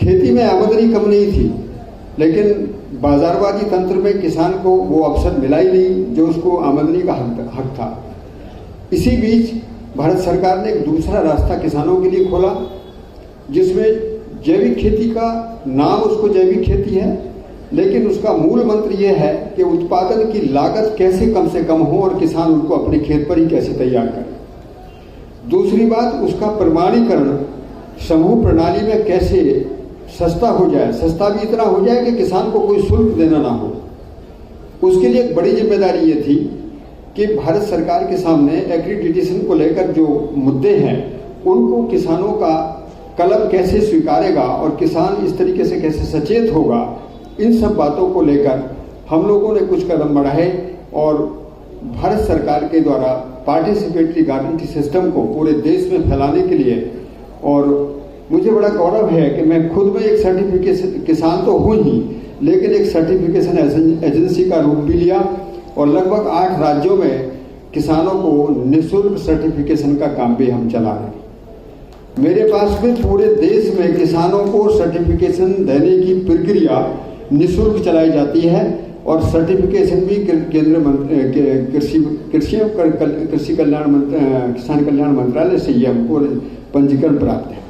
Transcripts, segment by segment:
खेती में आमदनी कम नहीं थी, लेकिन बाजारवादी तंत्र में किसान को वो अवसर मिला ही नहीं जो उसको आमदनी का हक था। इसी बीच भारत सरकार ने एक दूसरा रास्ता किसानों के लिए खोला, जिसमें जैविक खेती का नाम उसको जैविक खेती है, लेकिन उसका मूल मंत्र यह है कि उत्पादन की लागत कैसे कम से कम हो और किसान उनको अपने खेत पर ही कैसे तैयार करे। दूसरी बात, उसका प्रमाणीकरण समूह प्रणाली में कैसे सस्ता हो जाए, सस्ता भी इतना हो जाए कि किसान को कोई शुल्क देना ना हो। उसके लिए एक बड़ी जिम्मेदारी ये थी कि भारत सरकार के सामने एक्रीडिटेशन को लेकर जो मुद्दे हैं उनको किसानों का कलम कैसे स्वीकारेगा और किसान इस तरीके से कैसे सचेत होगा, इन सब बातों को लेकर हम लोगों ने कुछ कदम बढ़ाए और भारत सरकार के द्वारा पार्टिसिपेटरी गारंटी सिस्टम को पूरे देश में फैलाने के लिए, और मुझे बड़ा गौरव है कि मैं खुद में एक सर्टिफिकेशन किसान तो हूँ ही, लेकिन एक सर्टिफिकेशन एजेंसी का रूप भी लिया और लगभग 8 राज्यों में किसानों को निःशुल्क सर्टिफिकेशन का काम भी हम चला रहे हैं। मेरे पास में पूरे देश में किसानों को सर्टिफिकेशन देने की प्रक्रिया निःशुल्क चलाई जाती है और सर्टिफिकेशन भी केंद्र कृषि कल्याण किसान कल्याण मंत्रालय से ये हमको पंजीकरण प्राप्त है।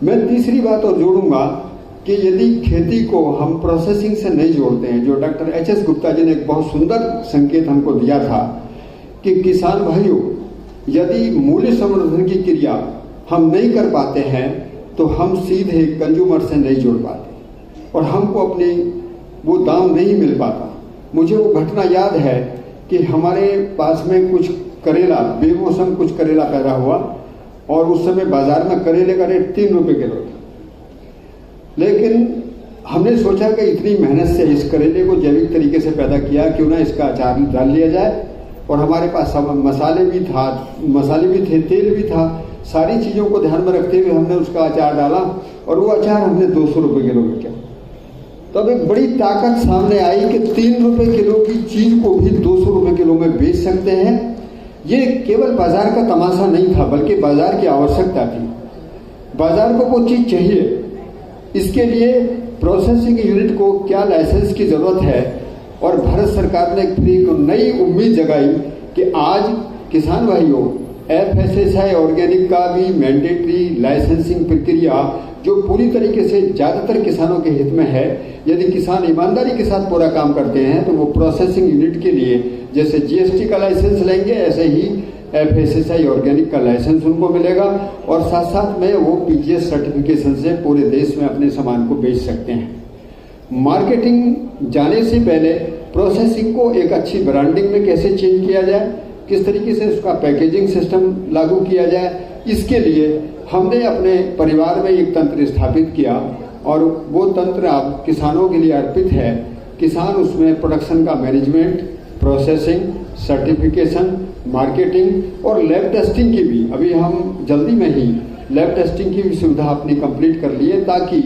मैं तीसरी बात और जोड़ूंगा कि यदि खेती को हम प्रोसेसिंग से नहीं जोड़ते हैं, जो डॉक्टर एच.एस. गुप्ता जी ने एक बहुत सुंदर संकेत हमको दिया था कि किसान भाइयों, यदि मूल्य संवर्धन की क्रिया हम नहीं कर पाते हैं तो हम सीधे कंज्यूमर से नहीं जोड़ पाते और हमको अपनी वो दाम नहीं मिल पाता। मुझे वो घटना याद है कि हमारे पास में कुछ करेला, बेमौसम कुछ करेला पैदा हुआ और उस समय बाजार में करेले का रेट 3 रुपये किलो था, लेकिन हमने सोचा कि इतनी मेहनत से इस करेले को जैविक तरीके से पैदा किया, क्यों ना इसका अचार डाल लिया जाए। और हमारे पास मसाले भी थे, तेल भी था, सारी चीज़ों को ध्यान में रखते हुए हमने उसका अचार डाला और वो अचार हमने 200 रुपये किलो बेचा। तब एक बड़ी ताकत सामने आई कि 3 रुपये किलो की चीज़ को भी 200 रुपये किलो में बेच सकते हैं। ये केवल बाजार का तमाशा नहीं था, बल्कि बाजार की आवश्यकता थी। बाजार को वो चीज़ चाहिए, इसके लिए प्रोसेसिंग यूनिट को क्या लाइसेंस की ज़रूरत है, और भारत सरकार ने फिर एक नई उम्मीद जगाई कि आज किसान भाइयों, FSSAI ऑर्गेनिक का भी मैंडेटरी लाइसेंसिंग प्रक्रिया जो पूरी तरीके से ज़्यादातर किसानों के हित में है, यदि किसान ईमानदारी के साथ पूरा काम करते हैं तो वो प्रोसेसिंग यूनिट के लिए जैसे GST का लाइसेंस लेंगे, ऐसे ही FSSAI ऑर्गेनिक का लाइसेंस उनको मिलेगा और साथ साथ में वो PGS सर्टिफिकेशन से पूरे देश में अपने सामान को बेच सकते हैं। मार्केटिंग जाने से पहले प्रोसेसिंग को एक अच्छी ब्रांडिंग में कैसे चेंज किया जाए, किस तरीके से उसका पैकेजिंग सिस्टम लागू किया जाए, इसके लिए हमने अपने परिवार में एक तंत्र स्थापित किया और वो तंत्र अब किसानों के लिए अर्पित है। किसान उसमें प्रोडक्शन का मैनेजमेंट, प्रोसेसिंग, सर्टिफिकेशन, मार्केटिंग और लैब टेस्टिंग की भी, अभी हम जल्दी में ही लैब टेस्टिंग की भी सुविधा अपनी कंप्लीट कर ली है, ताकि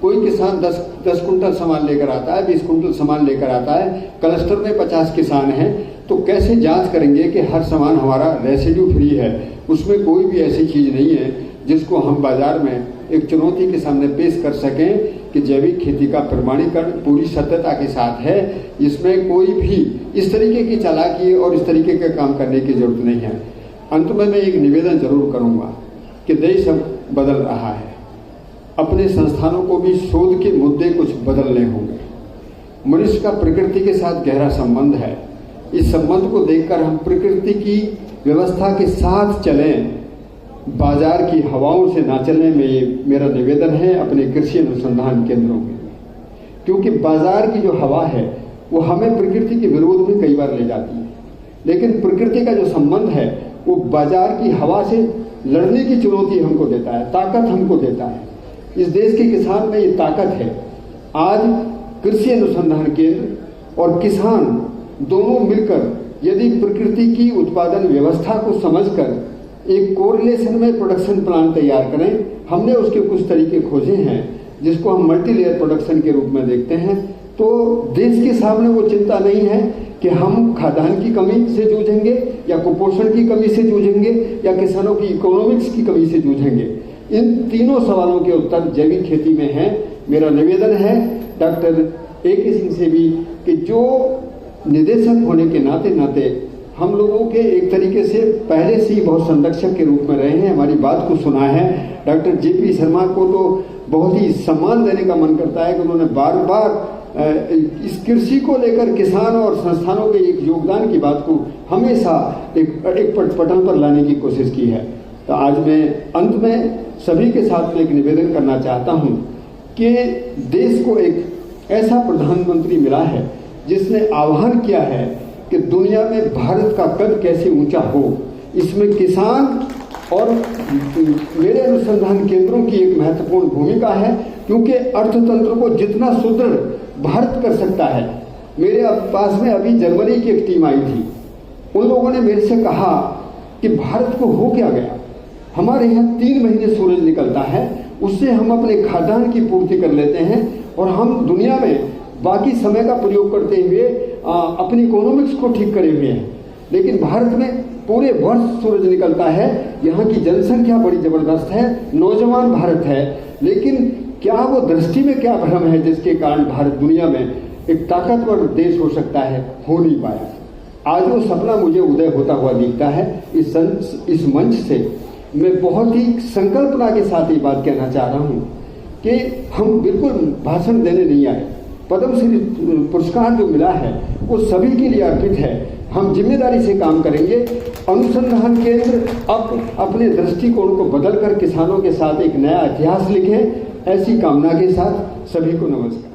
कोई किसान 10 कुंटल सामान लेकर आता है, 20 कुंटल सामान लेकर आता है, क्लस्टर में 50 किसान हैं, तो कैसे जांच करेंगे कि हर सामान हमारा रेसिड्यू फ्री है, उसमें कोई भी ऐसी चीज़ नहीं है जिसको हम बाजार में एक चुनौती के सामने पेश कर सकें कि जैविक खेती का प्रमाणीकरण पूरी सत्यता के साथ है, इसमें कोई भी इस तरीके की चालाकी और इस तरीके का काम करने की जरूरत नहीं है। अंत में मैं एक निवेदन जरूर करूँगा कि देश अब बदल रहा है, अपने संस्थानों को भी शोध के मुद्दे कुछ बदलने होंगे। मनुष्य का प्रकृति के साथ गहरा संबंध है, इस संबंध को देखकर हम प्रकृति की व्यवस्था के साथ चलें, बाजार की हवाओं से ना चलने में ये मेरा निवेदन है अपने कृषि अनुसंधान केंद्रों में, क्योंकि बाजार की जो हवा है वो हमें प्रकृति के विरोध में कई बार ले जाती है, लेकिन प्रकृति का जो संबंध है वो बाजार की हवा से लड़ने की चुनौती हमको देता है, ताकत हमको देता है। इस देश के किसान में ये ताकत है। आज कृषि अनुसंधान केंद्र और किसान दोनों मिलकर यदि प्रकृति की उत्पादन व्यवस्था को समझकर एक कोरिलेशन में प्रोडक्शन प्लान तैयार करें, हमने उसके कुछ तरीके खोजे हैं जिसको हम मल्टी लेयर प्रोडक्शन के रूप में देखते हैं, तो देश के सामने वो चिंता नहीं है कि हम खाद्यान्न की कमी से जूझेंगे या कुपोषण की कमी से जूझेंगे या किसानों की इकोनॉमिक्स की कमी से जूझेंगे। इन तीनों सवालों के उत्तर जैविक खेती में हैं। मेरा निवेदन है डॉक्टर A.K. सिंह से भी कि जो निदेशक होने के नाते हम लोगों के एक तरीके से पहले से ही बहुत संरक्षक के रूप में रहे हैं, हमारी बात को सुना है। Doctor J.P. शर्मा को तो बहुत ही सम्मान देने का मन करता है कि उन्होंने बार बार इस कृषि को लेकर किसान और संस्थानों के एक योगदान की बात को हमेशा एक पटल पर लाने की कोशिश की है। तो आज मैं अंत में सभी के साथ में एक निवेदन करना चाहता हूं कि देश को एक ऐसा प्रधानमंत्री मिला है जिसने आह्वान किया है कि दुनिया में भारत का कद कैसे ऊंचा हो। इसमें किसान और मेरे अनुसंधान केंद्रों की एक महत्वपूर्ण भूमिका है, क्योंकि अर्थतंत्र को जितना सुदृढ़ भारत कर सकता है। मेरे पास में अभी जर्मनी की एक टीम आई थी, उन लोगों ने मेरे से कहा कि भारत को हो क्या गया, हमारे यहाँ 3 महीने सूरज निकलता है, उससे हम अपने खाद्यान्न की पूर्ति कर लेते हैं और हम दुनिया में बाकी समय का प्रयोग करते हुए अपनी इकोनॉमिक्स को ठीक करे हुए हैं, लेकिन भारत में पूरे वर्ष सूरज निकलता है। यहाँ की जनसंख्या बड़ी जबरदस्त है, नौजवान भारत है, लेकिन क्या वो दृष्टि में क्या भ्रम है जिसके कारण भारत दुनिया में एक ताकतवर देश हो सकता है, हो नहीं पाया। आज वो सपना मुझे उदय होता हुआ दिखता है। इस मंच से मैं बहुत ही संकल्पना के साथ ये बात कहना चाह रहा हूँ कि हम बिल्कुल भाषण देने नहीं आए। पद्मश्री पुरस्कार जो मिला है वो सभी के लिए अर्पित है। हम जिम्मेदारी से काम करेंगे। अनुसंधान केंद्र अब अपने दृष्टिकोण को बदलकर किसानों के साथ एक नया इतिहास लिखें, ऐसी कामना के साथ सभी को नमस्कार।